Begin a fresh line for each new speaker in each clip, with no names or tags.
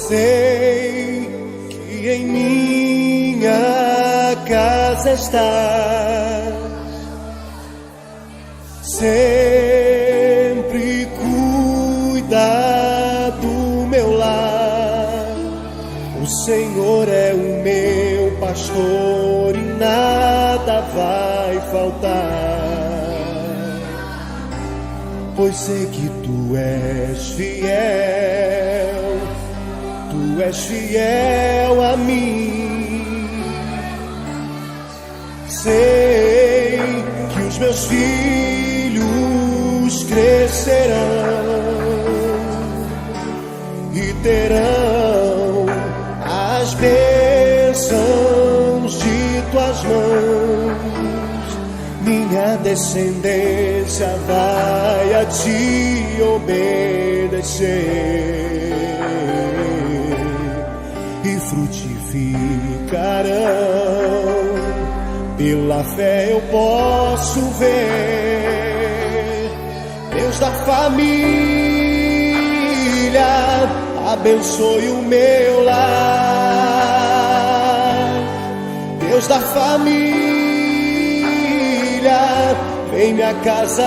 Sei que em minha casa estás, sempre cuida do meu lar. O Senhor é o meu pastor e nada vai faltar, pois sei que tu és fiel, tu és fiel a mim. Sei que os meus filhos crescerão e terão as bênçãos de tuas mãos. Minha descendência vai a ti obedecer e frutificarão. Pela fé eu posso ver. Deus da família, abençoe o meu lar. Deus da família, vem minha casa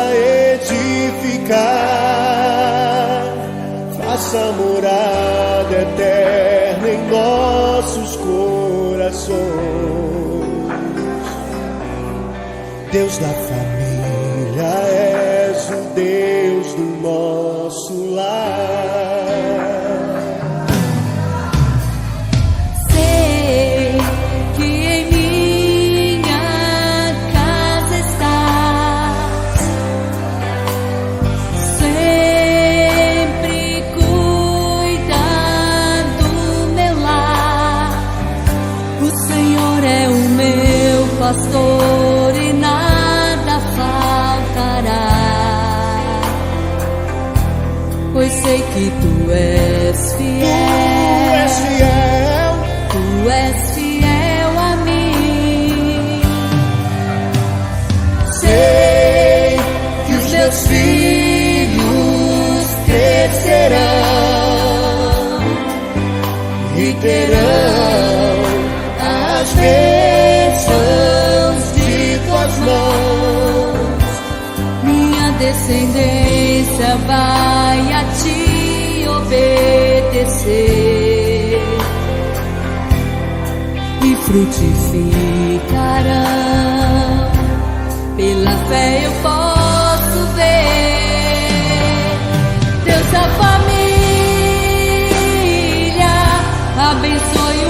edificar. Faça morada eterna em nossos corações. Deus da família, és o Deus do nosso lar.
Sei que em minha casa estás, sempre cuida do meu lar. O Senhor é o meu pastor e nada faltará, pois sei que tu és fiel, tu és fiel a mim.
Sei que os meus filhos crescerão e terão as bênçãos de tuas mãos.
Minha descendência vai a ti obedecer e frutificarão. Pela fé eu posso ver. Deus da família, abençoe o